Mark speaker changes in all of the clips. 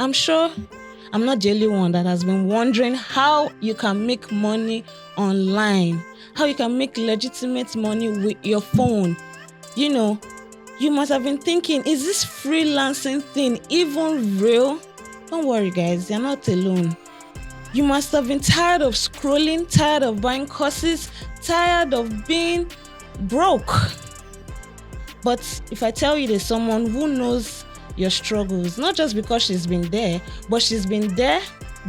Speaker 1: I'm sure I'm not the only one that has been wondering how you can make money online, how you can make legitimate money with your phone. You know, you must have been thinking, is this freelancing thing even real? Don't worry, guys, you're not alone. You must have been tired of scrolling, tired of buying courses, tired of being broke. But if I tell you there's someone who knows your struggles, not just because she's been there, but she's been there,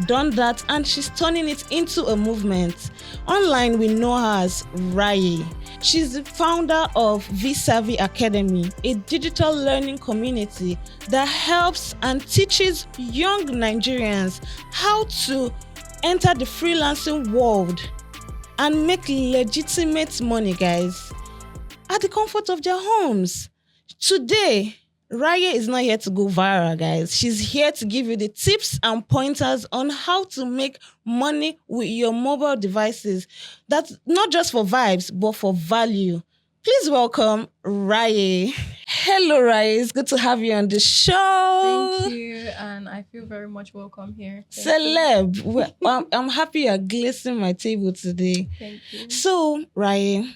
Speaker 1: done that, and she's turning it into a movement. Online, we know her as Raye. She's the founder of VSavvy Academy, a digital learning community that helps and teaches young Nigerians how to enter the freelancing world and make legitimate money, guys, at the comfort of their homes. Today, Raye is not here to go viral, guys. She's here to give you the tips and pointers on how to make money with your mobile devices. That's not just for vibes, but for value. Please welcome Raye. Hello, Raye. It's good to have you on the show.
Speaker 2: Thank you, and I feel very much welcome here.
Speaker 1: Celeb. Well, I'm happy you're gracing my table today.
Speaker 2: Thank you.
Speaker 1: So, Raye,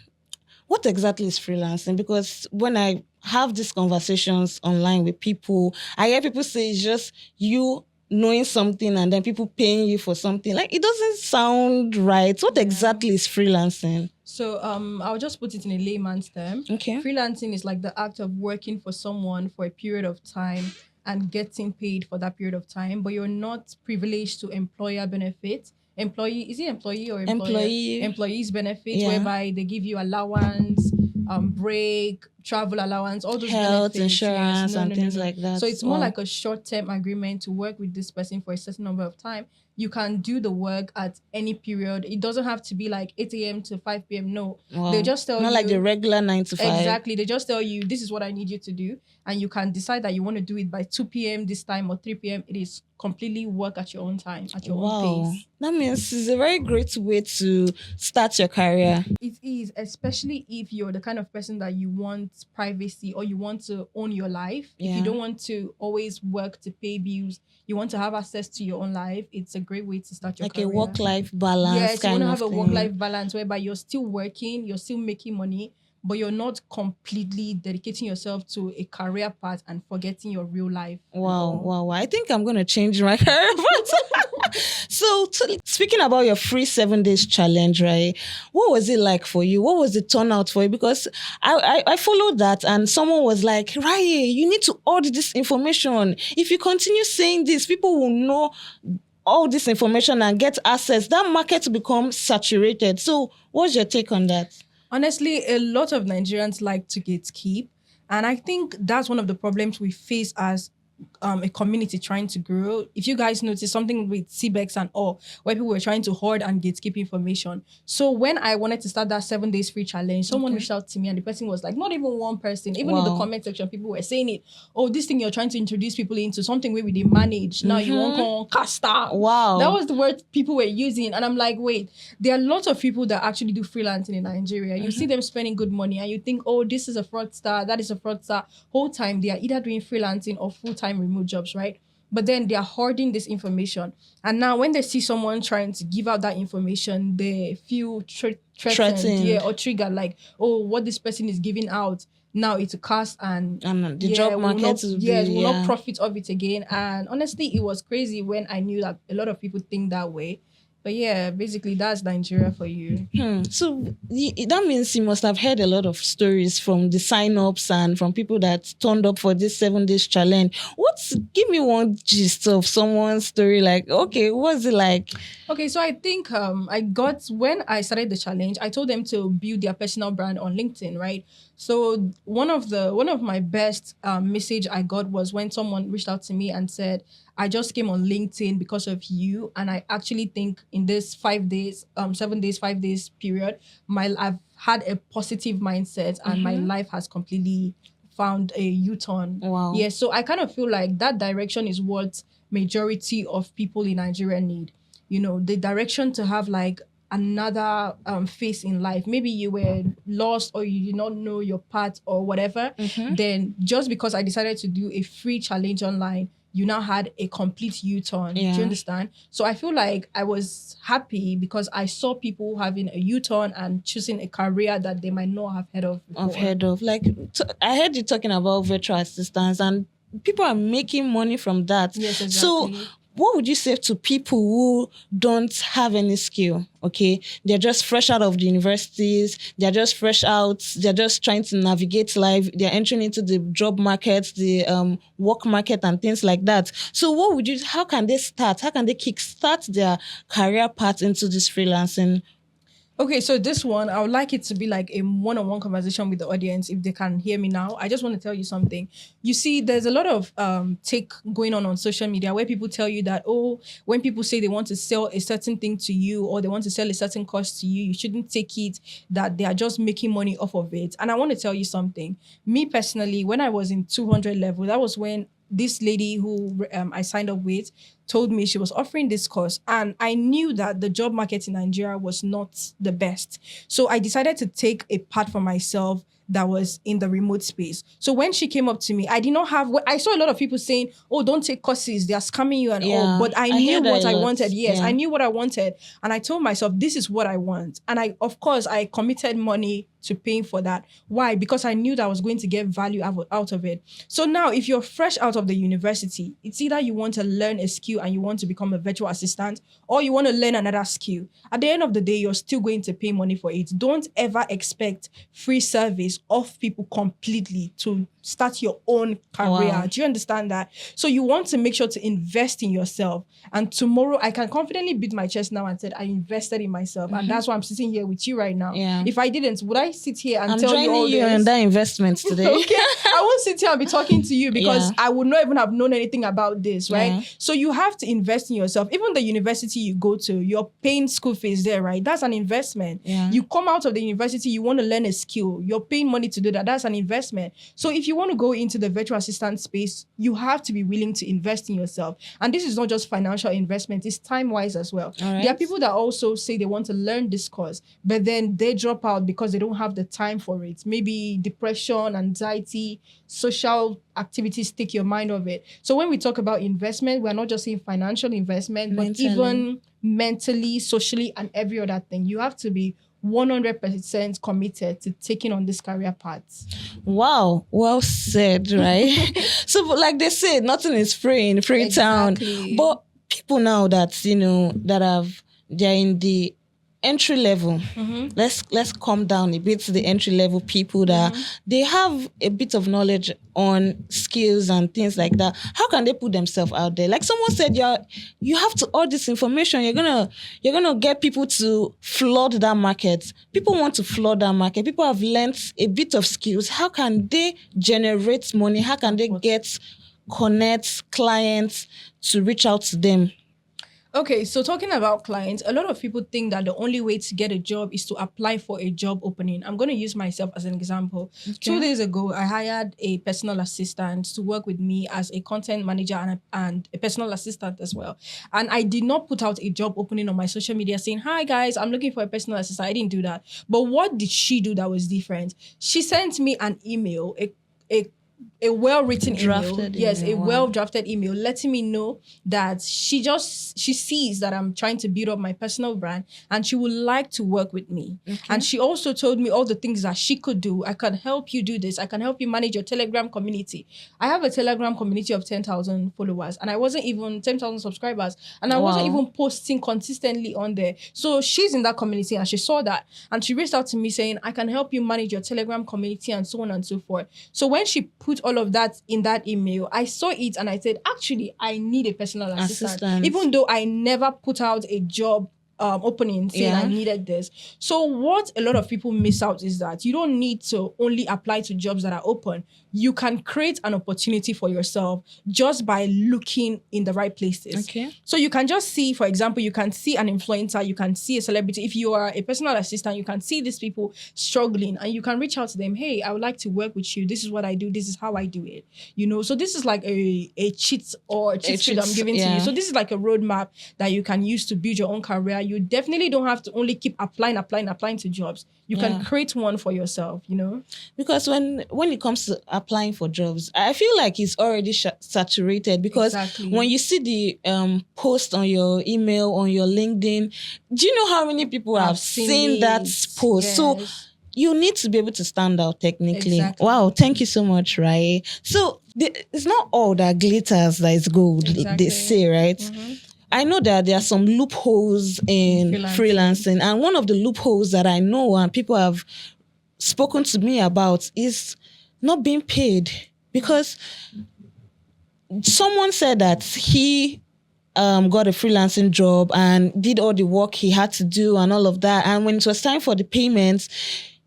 Speaker 1: what exactly is freelancing? Because when I have these conversations online with people, I hear people say it's just you knowing something and then people paying you for something. Like, it doesn't sound right. What exactly is freelancing?
Speaker 2: So I'll just put it in a layman's term.
Speaker 1: Okay.
Speaker 2: Freelancing is like the act of working for someone for a period of time and getting paid for that period of time, but you're not privileged to employer benefits. Employee, is it employee or employer? Employees benefit, whereby they give you allowance, break, travel allowance, all those
Speaker 1: health
Speaker 2: benefits,
Speaker 1: insurance, and things like that.
Speaker 2: So it's more like a short-term agreement to work with this person for a certain number of time. You can do the work at any period. It doesn't have to be like 8 a.m. to 5 p.m. No.
Speaker 1: Wow.
Speaker 2: They just tell you.
Speaker 1: Not like the regular 9 to 5.
Speaker 2: Exactly. They just tell you, this is what I need you to do. And you can decide that you want to do it by 2 p.m. this time or 3 p.m. It is completely work at your own time, at your own pace.
Speaker 1: That means it's a very great way to start your career.
Speaker 2: It is, especially if you're the kind of person that you want privacy or you want to own your life.
Speaker 1: Yeah.
Speaker 2: If you don't want to always work to pay bills, you want to have access to your own life, it's a great way to start your career.
Speaker 1: Like a work-life balance.
Speaker 2: Yes, you want to have a
Speaker 1: thing.
Speaker 2: work-life balance whereby you're still working, you're still making money, but you're not completely dedicating yourself to a career path and forgetting your real life.
Speaker 1: Wow. I think I'm going to change my career path. So, speaking about your free 7 days challenge, right? What was it like for you? What was the turnout for you? Because I followed that and someone was like, Raye, you need to audit this information. If you continue saying this, people will know all this information and get access. That market will become saturated. So, what's your take on that?
Speaker 2: Honestly, a lot of Nigerians like to gatekeep. And I think that's one of the problems we face as a community trying to grow. If you guys notice something with CBEX and all, where people were trying to hoard and gatekeep information. So when I wanted to start that 7 days free challenge, someone reached out to me and the person was like, not even one person, even in the comment section, people were saying it. Oh, this thing you're trying to introduce people into, something where we manage. Now you won't cast out.
Speaker 1: Wow.
Speaker 2: That was the word people were using. And I'm like, wait, there are lots of people that actually do freelancing in Nigeria. You see them spending good money and you think, oh, this is a fraudster, that is a fraudster. Whole time they are either doing freelancing or full-time remote jobs, right? But then they are hoarding this information. And now when they see someone trying to give out that information, they feel threatened, or triggered, like, oh, what this person is giving out, now it's a cost and
Speaker 1: the job market
Speaker 2: will not profit of it again. And honestly, it was crazy when I knew that a lot of people think that way. But yeah, basically that's Nigeria for you.
Speaker 1: So that means you must have heard a lot of stories from the sign-ups and from people that turned up for this 7 days challenge. Give me one gist of someone's story. Like, okay, what's it like?
Speaker 2: Okay, so I think when I started the challenge, I told them to build their personal brand on LinkedIn, right? So one of my best message I got was when someone reached out to me and said, I just came on LinkedIn because of you, and I actually think in this 5 days, 7 days, 5 days period, I've had a positive mindset and my life has completely found a U-turn.
Speaker 1: Wow.
Speaker 2: Yeah, so I kind of feel like that direction is what majority of people in Nigeria need. You know, the direction to have like another phase in life. Maybe you were lost or you did not know your path or whatever. Then just because I decided to do a free challenge online, you now had a complete U-turn.
Speaker 1: Yeah.
Speaker 2: Do you understand? So I feel like I was happy because I saw people having a U-turn and choosing a career that they might not have heard of before.
Speaker 1: Like I heard you talking about virtual assistants, and people are making money from that.
Speaker 2: Yes, exactly.
Speaker 1: So what would you say to people who don't have any skill? Okay, they're just fresh out of the universities, they're just trying to navigate life, they're entering into the job market, the work market and things like that. So how can they kickstart their career path into this freelancing?
Speaker 2: Okay, so this one, I would like it to be like a one-on-one conversation with the audience if they can hear me now. I just want to tell you something. You see, there's a lot of take going on social media where people tell you that, when people say they want to sell a certain thing to you or they want to sell a certain course to you, you shouldn't take it that they are just making money off of it. And I want to tell you something. Me personally, when I was in 200 level, that was when this lady who I signed up with told me she was offering this course, and I knew that the job market in Nigeria was not the best. So I decided to take a part for myself that was in the remote space. So when she came up to me, I saw a lot of people saying, don't take courses, they are scamming you and all. But I knew what I wanted. Yes, I knew what I wanted. And I told myself, this is what I want. And I committed money to paying for that. Why? Because I knew that I was going to get value out of it. So now, if you're fresh out of the university, it's either you want to learn a skill and you want to become a virtual assistant, or you want to learn another skill. At the end of the day, you're still going to pay money for it. Don't ever expect free service of people completely to start your own career.
Speaker 1: Wow.
Speaker 2: Do you understand that? So you want to make sure to invest in yourself. And tomorrow, I can confidently beat my chest now and say, I invested in myself. And that's why I'm sitting here with you right now.
Speaker 1: Yeah.
Speaker 2: If I didn't, would I sit here and
Speaker 1: I'm
Speaker 2: tell you all
Speaker 1: joining you
Speaker 2: this?
Speaker 1: in that investment today.
Speaker 2: Okay, I won't sit here and be talking to you because I would not even have known anything about this, right?
Speaker 1: Yeah.
Speaker 2: So you have to invest in yourself. Even the university you go to, you're paying school fees there, right? That's an investment.
Speaker 1: Yeah.
Speaker 2: You come out of the university, you want to learn a skill. You're paying money to do that. That's an investment. So if you want to go into the virtual assistant space, you have to be willing to invest in yourself. And this is not just financial investment, it's time-wise as well.
Speaker 1: All right.
Speaker 2: There are people that also say they want to learn this course, but then they drop out because they don't have the time for it. Maybe depression, anxiety, social activities take your mind off it. So when we talk about investment, we're not just saying financial investment, but even mentally, socially, and every other thing. You have to be 100% committed to taking on this career path.
Speaker 1: Wow, well said, right? So like they say, nothing is free in Freetown.
Speaker 2: Exactly.
Speaker 1: But people now that they're in the entry level. Let's come down a bit to the entry level people that they have a bit of knowledge on skills and things like that. How can they put themselves out there? Like someone said, you have to all this information. You're gonna get people to flood that market. People want to flood that market. People have learned a bit of skills. How can they generate money? How can they connect clients to reach out to them?
Speaker 2: Okay, so talking about clients, a lot of people think that the only way to get a job is to apply for a job opening. I'm going to use myself as an example. Okay. 2 days ago, I hired a personal assistant to work with me as a content manager and a personal assistant as well. And I did not put out a job opening on my social media saying, hi guys, I'm looking for a personal assistant. I didn't do that. But what did she do that was different? She sent me an email, a well-written email. Yes, a well-drafted email letting me know that she sees that I'm trying to build up my personal brand and she would like to work with me. Okay. And she also told me all the things that she could do. I can help you do this. I can help you manage your Telegram community. I have a Telegram community of 10,000 followers and I wasn't even 10,000 subscribers and I wasn't even posting consistently on there. So she's in that community and she saw that and she reached out to me saying, I can help you manage your Telegram community and so on and so forth. So when she put all of that in that email, I saw it and I said, actually, I need a personal assistant. Even though I never put out a job opening saying I needed this. So what a lot of people miss out is that you don't need to only apply to jobs that are open. You can create an opportunity for yourself just by looking in the right places. Okay. So you can just see, for example, you can see an influencer, you can see a celebrity. If you are a personal assistant, you can see these people struggling and you can reach out to them. Hey, I would like to work with you. This is what I do. This is how I do it. You know, so this is like a cheat sheet I'm giving to you. So this is like a roadmap that you can use to build your own career. you definitely don't have to only keep applying to jobs. You can create one for yourself, you know?
Speaker 1: Because when it comes to applying for jobs, I feel like it's already saturated, because when you see the post on your email, on your LinkedIn, do you know how many people have seen that post?
Speaker 2: Yes.
Speaker 1: So you need to be able to stand out technically.
Speaker 2: Exactly.
Speaker 1: Wow, thank you so much, Raye. So it's not all that glitters that is gold, they say, right?
Speaker 2: Mm-hmm.
Speaker 1: I know that there are some loopholes in freelancing. And one of the loopholes that I know and people have spoken to me about is not being paid. Because someone said that he got a freelancing job and did all the work he had to do and all of that. And when it was time for the payments,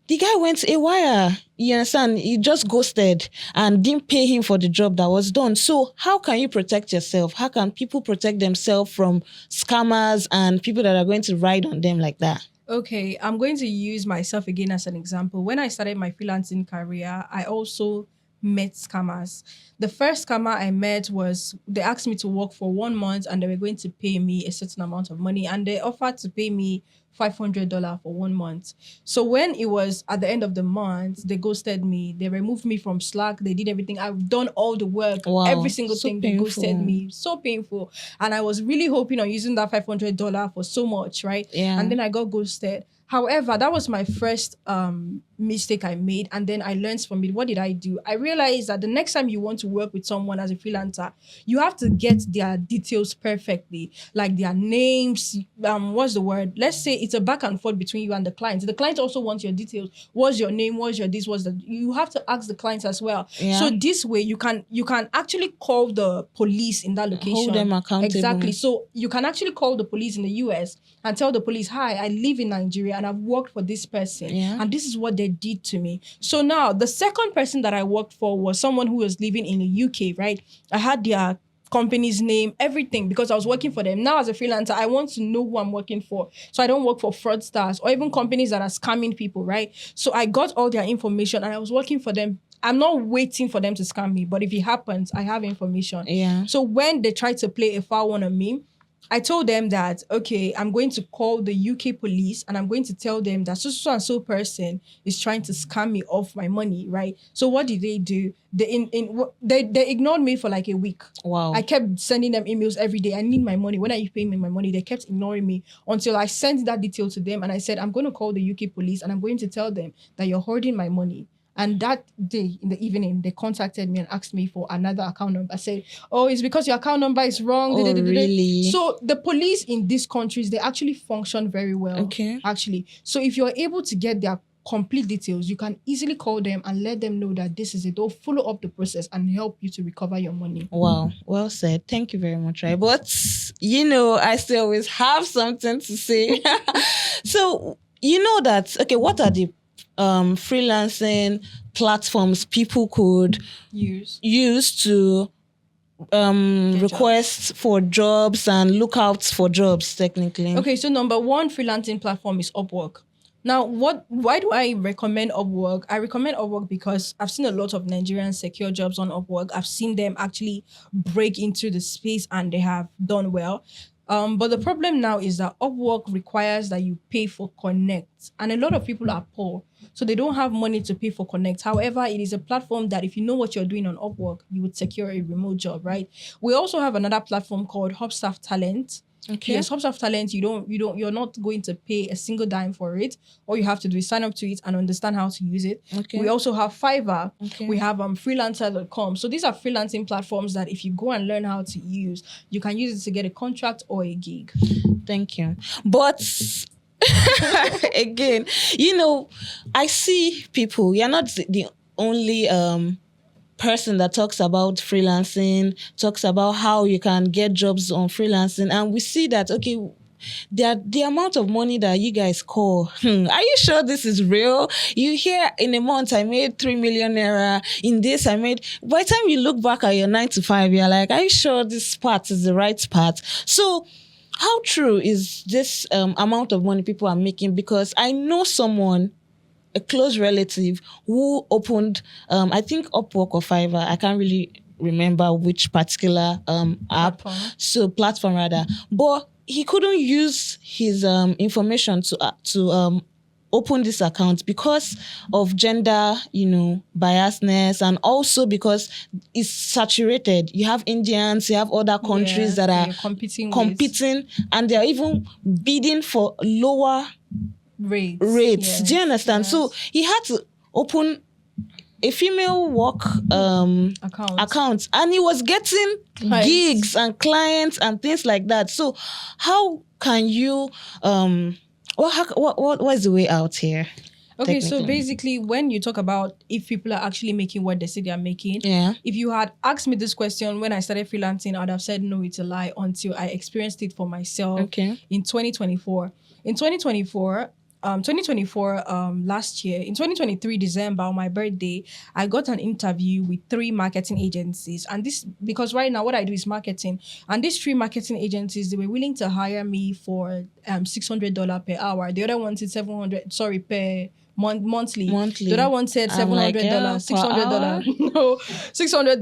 Speaker 1: the guy went AWire. You understand? He just ghosted and didn't pay him for the job that was done. So how can you protect yourself? How can people protect themselves from scammers and people that are going to ride on them like that?
Speaker 2: Okay, I'm going to use myself again as an example. When I started my freelancing career, I also met scammers. The first scammer I met was, they asked me to work for 1 month and they were going to pay me a certain amount of money, and they offered to pay me $500 for 1 month. So when it was at the end of the month, they ghosted me. They removed me from Slack. They did everything. I've done all the work, every single thing. They ghosted me. So painful. And I was really hoping on using that $500 for so much, right?
Speaker 1: Yeah.
Speaker 2: And then I got ghosted. However, that was my first mistake I made, and then I learned from it. What did I do? I realized that the next time you want to work with someone as a freelancer, you have to get their details perfectly, like their names. What's the word? Let's say it's a back and forth between you and the client. The client also wants your details. What's your name? What's your this? What's that? You have to ask the client as well.
Speaker 1: Yeah.
Speaker 2: So this way, you can actually call the police in that location.
Speaker 1: Hold them accountable.
Speaker 2: Exactly. So you can actually call the police in the US and tell the police, "Hi, I live in Nigeria and I've worked for this person, and this is what they did to me." So now the second person that I worked for was someone who was living in the UK, right? I had their company's name, everything, because I was working for them. Now as a freelancer, I want to know who I'm working for, so I don't work for fraudsters or even companies that are scamming people, right? So I got all their information and I was working for them. I'm not waiting for them to scam me, but if it happens, I have information.
Speaker 1: Yeah.
Speaker 2: So when they tried to play a foul one on me, I told them that, okay, I'm going to call the UK police and I'm going to tell them that so and so person is trying to scam me off my money, right? So what did they do? They ignored me for like a week.
Speaker 1: Wow.
Speaker 2: I kept sending them emails every day. I need my money. When are you paying me my money? They kept ignoring me until I sent that detail to them and I said, I'm going to call the UK police and I'm going to tell them that you're hoarding my money. And that day in the evening, they contacted me and asked me for another account number. I said, oh, it's because your account number is wrong.
Speaker 1: Oh, really?
Speaker 2: So the police in these countries, they actually function very well.
Speaker 1: Okay.
Speaker 2: Actually. So if you're able to get their complete details, you can easily call them and let them know that this is it. They'll follow up the process and help you to recover your money.
Speaker 1: Wow. Well said. Thank you very much, Raye. But, I still always have something to say. So, that, okay, what are the freelancing platforms people could use to request for jobs and look out for jobs technically?
Speaker 2: Okay, so number one freelancing platform is Upwork. Now, why do I recommend Upwork? I recommend Upwork because I've seen a lot of Nigerians secure jobs on Upwork. I've seen them actually break into the space and they have done well. But the problem now is that Upwork requires that you pay for Connect. And a lot of people are poor, so they don't have money to pay for Connect. However, it is a platform that if you know what you're doing on Upwork, you would secure a remote job, right? We also have another platform called Hubstaff Talent. Okay. Yes, Hubstaff Talent, you're not going to pay a single dime for it. All you have to do is sign up to it and understand how to use it. Okay. We also have Fiverr. Okay. We have freelancer.com. So these are freelancing platforms that if you go and learn how to use, you can use it to get a contract or a gig.
Speaker 1: Thank you. But again, I see people, you're not the only person that talks about freelancing, talks about how you can get jobs on freelancing, and we see that, okay, the amount of money that you guys call, are you sure this is real? You hear in a month I made 3 million naira, in this I made, by the time you look back at your 9 to 5, you're like, are you sure this part is the right part? So how true is this amount of money people are making? Because I know someone, a close relative, who opened, I think Upwork or Fiverr, I can't really remember which particular platform rather. But he couldn't use his information to open this account because of gender, biasness, and also because it's saturated. You have Indians, you have other countries that are competing, and they're even bidding for lower rates. Yes. Do you understand? Yes. So he had to open a female work account, and he was getting gigs and clients and things like that. So how can you what is the way out here?
Speaker 2: Okay, so basically, when you talk about if people are actually making what they say they are making, if you had asked me this question when I started freelancing, I would have said no, it's a lie, until I experienced it for myself in 2024. In 2024, last year, in 2023 December, on my birthday, I got an interview with 3 marketing agencies. And this, because right now what I do is marketing, and these 3 marketing agencies, they were willing to hire me for $600 per hour. The other one said per monthly. The other one said $700, $600. No, $600,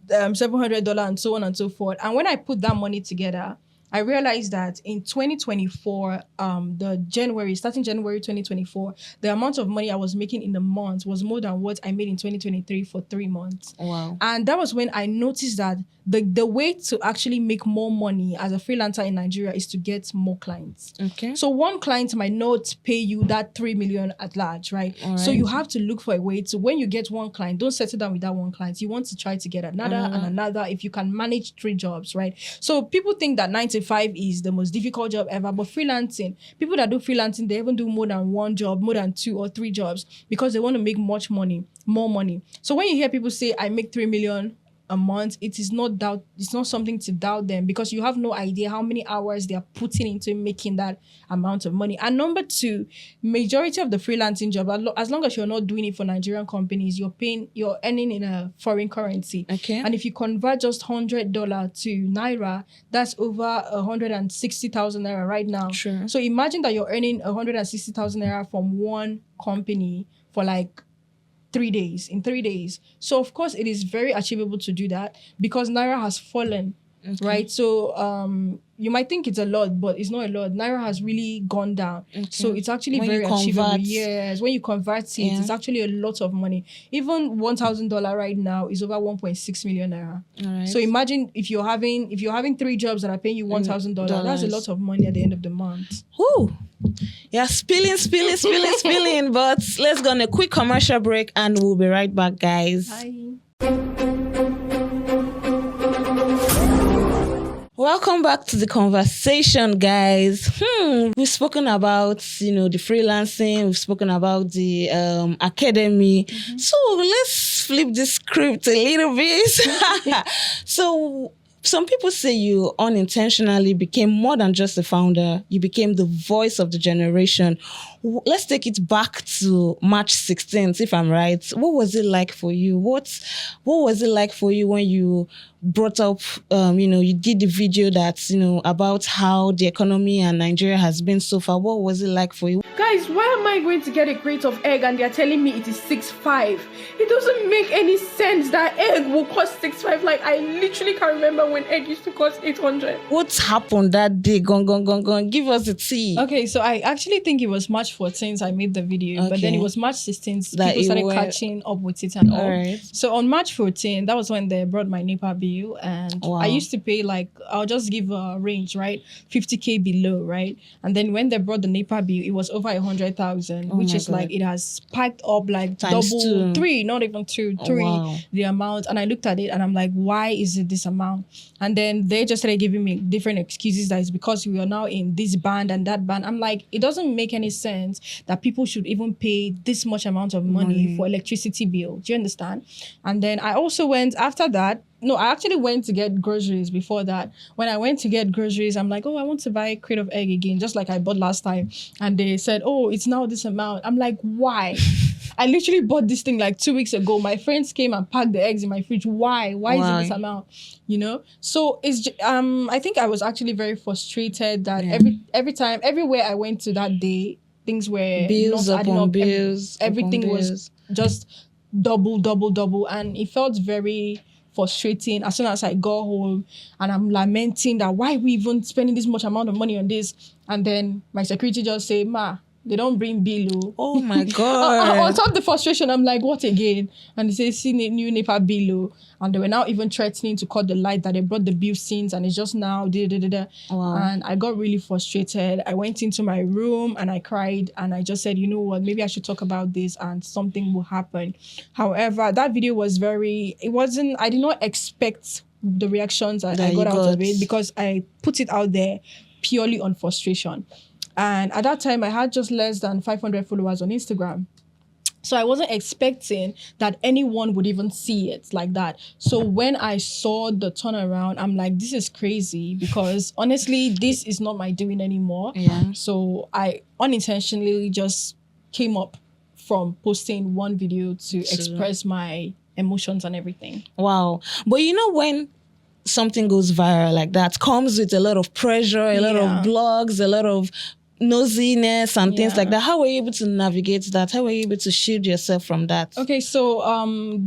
Speaker 2: $700, and so on and so forth. And when I put that money together, I realized that in 2024, starting January 2024, the amount of money I was making in a month was more than what I made in 2023 for 3 months.
Speaker 1: Wow.
Speaker 2: And that was when I noticed that the way to actually make more money as a freelancer in Nigeria is to get more clients.
Speaker 1: Okay.
Speaker 2: So one client might not pay you that 3 million at large, right? So you have to look for a way to, when you get one client, don't settle down with that one client. You want to try to get another and another, if you can manage 3 jobs, right? So people think that 9 to 5 is the most difficult job ever, but freelancing, people that do freelancing, they even do more than 1 job, more than 2 or 3 jobs, because they want to make more money. So when you hear people say, I make 3 million a month, it's not something to doubt them, because you have no idea how many hours they are putting into making that amount of money. And number 2, majority of the freelancing job, as long as you're not doing it for Nigerian companies, you're earning in a foreign currency.
Speaker 1: Okay.
Speaker 2: And if you convert just $100 to Naira, that's over 160,000 Naira right now.
Speaker 1: Sure.
Speaker 2: So imagine that you're earning 160,000 Naira from one company for like 3 days, in 3 days. So of course it is very achievable to do that, because Naira has fallen, right? So you might think it's a lot, but it's not a lot. Naira has really gone down. So it's actually very achievable. Yes, when you convert it, it's actually a lot of money. Even $1,000 right now is over 1.6 million Naira.
Speaker 1: Right.
Speaker 2: So imagine if you're having 3 jobs that are paying you $1,000, that's a lot of money at the end of the month.
Speaker 1: Whoo! Yeah, spilling. But let's go on a quick commercial break and we'll be right back, guys.
Speaker 2: Bye.
Speaker 1: Welcome back to the conversation, guys. We've spoken about, the freelancing. We've spoken about the academy. So let's flip the script a little bit. So some people say you unintentionally became more than just a founder. You became the voice of the generation. Let's take it back to March 16th, if I'm right. What was it like for you? What was it like for you when you brought up, you did the video that's, about how the economy and Nigeria has been so far? What was it like for you?
Speaker 2: Guys, why am I going to get a crate of egg and they're telling me it is 6.5? It doesn't make any sense that egg will cost 6.5. Like, I literally can't remember when egg used to cost 800.
Speaker 1: What happened that day? Gone. Give us the tea.
Speaker 2: Okay, so I actually think it was March 14th I made the video, but then it was March 16th that people started catching up with it and all.
Speaker 1: Right.
Speaker 2: So on March 14th, that was when they brought my NEPA bill, and I used to pay I'll just give a range, right? 50K below, right? And then when they brought the NEPA bill, it was over 100,000, which is God. It has spiked up like
Speaker 1: times
Speaker 2: double,
Speaker 1: 2.
Speaker 2: 3, not even 2, 3 the amount. And I looked at it and I'm like, why is it this amount? And then they just started giving me different excuses that it's because we are now in this band and that band. I'm like, it doesn't make any sense that people should even pay this much amount of money for electricity bill. Do you understand? And then I also went after that. No, I actually went to get groceries before that. When I went to get groceries, I'm like, I want to buy a crate of egg again, just like I bought last time. And they said, it's now this amount. I'm like, why? I literally bought this thing like 2 weeks ago. My friends came and packed the eggs in my fridge. Why? Why is it this amount? So it's I think I was actually very frustrated that everywhere I went to that day, things were
Speaker 1: bills
Speaker 2: not adding
Speaker 1: upon
Speaker 2: up.
Speaker 1: Bills.
Speaker 2: Everything was just double, and it felt very frustrating as soon as I got home, and I'm lamenting that why we even spending this much amount of money on this. And then my security just say, "Ma, they don't bring bill."
Speaker 1: Oh my
Speaker 2: On
Speaker 1: God.
Speaker 2: top of the frustration, I'm like, what again? And they say, see new NEPA bill. And they were now even threatening to cut the light that they brought the bill since, and it's just now.
Speaker 1: Wow.
Speaker 2: And I got really frustrated. I went into my room and I cried, and I just said, you know what, maybe I should talk about this and something will happen. However, that video was I did not expect the reactions I got out of it, because I put it out there purely on frustration. And at that time, I had just less than 500 followers on Instagram. So I wasn't expecting that anyone would even see it like that. So when I saw the turnaround, I'm like, this is crazy, because honestly, this is not my doing anymore.
Speaker 1: Yeah.
Speaker 2: So I unintentionally just came up from posting one video to express my emotions and everything.
Speaker 1: Wow. But you know, when something goes viral like that, comes with a lot of pressure, a lot of blogs, a lot of nosiness and things like that. How were you able to navigate that? How were you able to shield yourself from that?
Speaker 2: Okay, so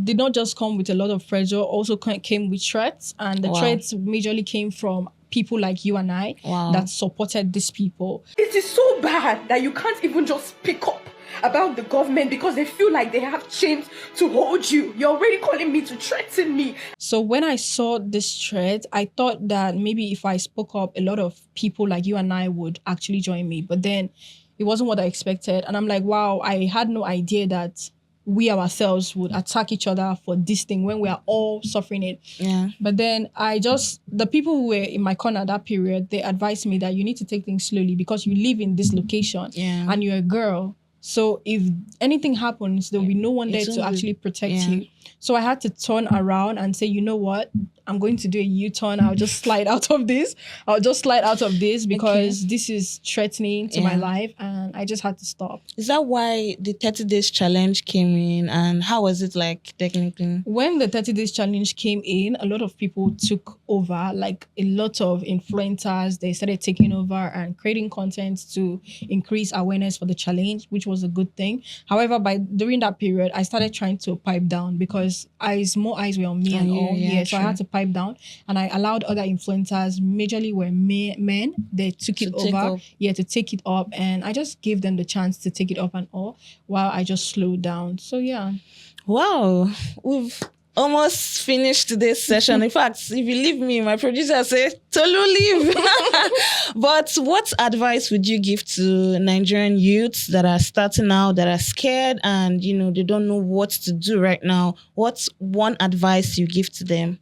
Speaker 2: did not just come with a lot of pressure, also came with threats, and the threats majorly came from people like you and I that supported these people.
Speaker 3: It is so bad that you can't even just pick up about the government because they feel like they have chains to hold you. You're already calling me to threaten me.
Speaker 2: So when I saw this threat, I thought that maybe if I spoke up, a lot of people like you and I would actually join me. But then it wasn't what I expected. And I'm like, wow, I had no idea that we ourselves would attack each other for this thing when we are all suffering it.
Speaker 1: Yeah.
Speaker 2: But then the people who were in my corner that period, they advised me that you need to take things slowly because you live in this location and you're a girl. So if anything happens, there will be no one there to actually protect you. So I had to turn around and say, you know what? I'm going to do a U-turn. I'll just slide out of this. Because this is threatening to my life, and I just had to stop.
Speaker 1: Is that why the 30 days challenge came in, and how was it like technically?
Speaker 2: When the 30 days challenge came in, a lot of people took over, like a lot of influencers, they started taking over and creating content to increase awareness for the challenge, which was a good thing. However, during that period, I started trying to pipe down because more eyes were on me so I had to pipe down, and I allowed other influencers, majorly were men, they took it over to take it up, and I just gave them the chance to take it up and all while I just slowed down. So
Speaker 1: wow, we've almost finished today's session. In fact, if you leave me, my producer say Tolu leave. But what advice would you give to Nigerian youths that are starting out, that are scared, and they don't know what to do right now? What's one advice you give to them?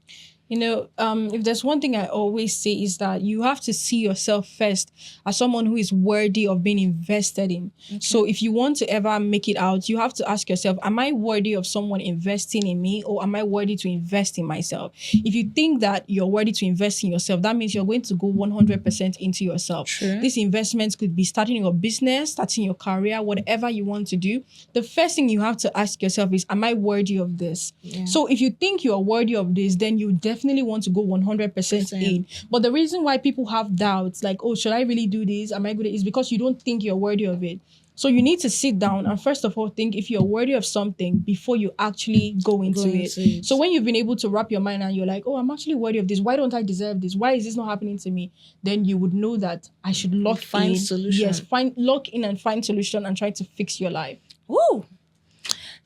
Speaker 2: If there's one thing I always say is that you have to see yourself first as someone who is worthy of being invested in. Okay. So if you want to ever make it out, you have to ask yourself, am I worthy of someone investing in me, or am I worthy to invest in myself? If you think that you're worthy to invest in yourself, that means you're going to go 100% into yourself.
Speaker 1: True.
Speaker 2: These investments could be starting your business, starting your career, whatever you want to do. The first thing you have to ask yourself is, am I worthy of this? Yeah. So if you think you're worthy of this, then you definitely want to go 100% in. But the reason why people have doubts, like, oh, should I really do this? Am I good at it? Is because you don't think you're worthy of it. So you need to sit down and first of all think if you're worthy of something before you actually go into it. So when you've been able to wrap your mind and you're like, oh, I'm actually worthy of this. Why don't I deserve this? Why is this not happening to me? Then you would know that I should find solution. Yes, lock in and find solution and try to fix your life.
Speaker 1: Woo!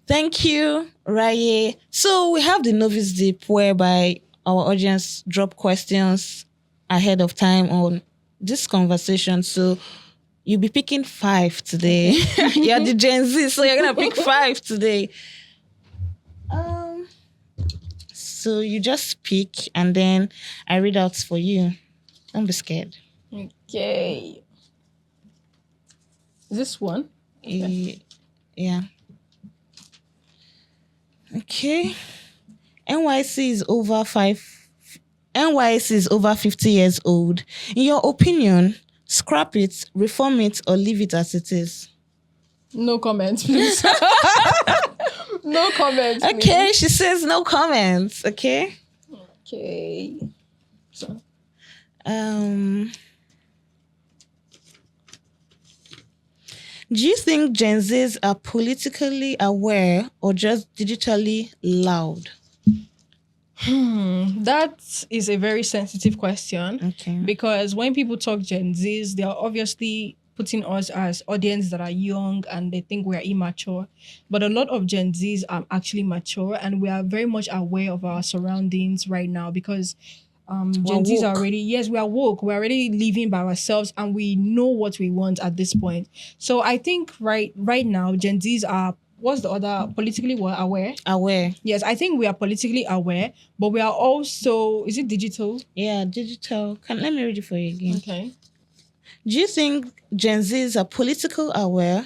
Speaker 1: Thank you, Raye. So we have the Novice Dip, whereby our audience drop questions ahead of time on this conversation. So you'll be picking 5 today. You're the Gen Z, so you're going to pick 5 today. So you just pick, and then I read out for you. Don't be scared.
Speaker 2: Okay. Is this one?
Speaker 1: Okay. Yeah. Okay. NYC is over 50 years old. In your opinion, scrap it, reform it, or leave it as it is?
Speaker 2: No comments, please. No comments, please.
Speaker 1: Okay, she says no comments. Okay.
Speaker 2: Okay. So.
Speaker 1: Do you think Gen Zs are politically aware or just digitally loud?
Speaker 2: That is a very sensitive question.
Speaker 1: Okay.
Speaker 2: Because when people talk Gen Zs, they are obviously putting us as audience that are young and they think we are immature. But a lot of Gen Zs are actually mature and we are very much aware of our surroundings right now because Gen Zs are
Speaker 1: woke.
Speaker 2: already, yes, we are woke. We're already living by ourselves and we know what we want at this point. So I think right now, Gen Zs are, what's the other, politically aware?
Speaker 1: Aware.
Speaker 2: Yes, I think we are politically aware, but we are also, is it digital?
Speaker 1: Yeah, digital. Let me read it for you again.
Speaker 2: Okay.
Speaker 1: Do you think Gen Zs are politically aware,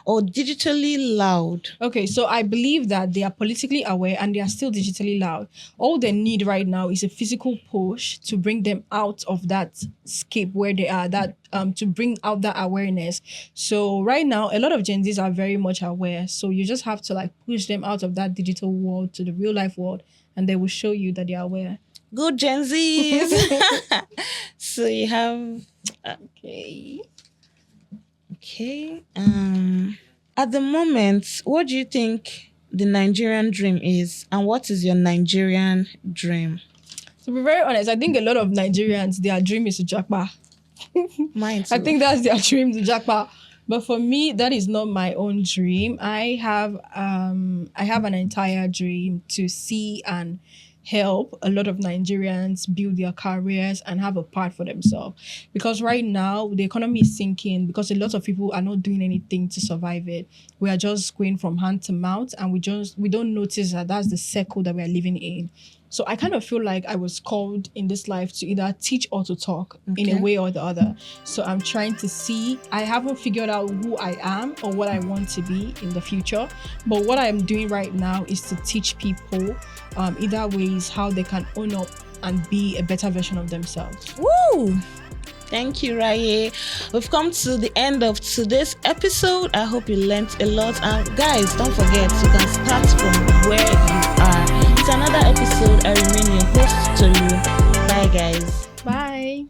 Speaker 1: or digitally loud?
Speaker 2: Okay, so I believe that they are politically aware and they are still digitally loud. All they need right now is a physical push to bring them out of that scape where they are, that to bring out that awareness. So right now, a lot of Gen Zs are very much aware. So you just have to like push them out of that digital world to the real life world, and they will show you that they are aware.
Speaker 1: Good Gen Zs. So you have
Speaker 2: Okay.
Speaker 1: okay. At the moment, what do you think the Nigerian dream is, and what is your Nigerian dream?
Speaker 2: To be very honest, I think a lot of Nigerians, their dream is to jackpot.
Speaker 1: Mine too.
Speaker 2: I think that's their dream, to jackpot. But for me, that is not my own dream. I have an entire dream to see and help a lot of Nigerians build their careers and have a path for themselves. Because right now, the economy is sinking because a lot of people are not doing anything to survive it. We are just going from hand to mouth and we don't notice that that's the circle that we are living in. So I kind of feel like I was called in this life to either teach or to talk in a way or the other. So I'm trying to see. I haven't figured out who I am or what I want to be in the future. But what I'm doing right now is to teach people either ways how they can own up and be a better version of themselves.
Speaker 1: Woo! Thank you, Raye. We've come to the end of today's episode. I hope you learned a lot. And guys, don't forget, you can start from where you are. It's another episode. I remain your host to you. Bye, guys.
Speaker 2: Bye.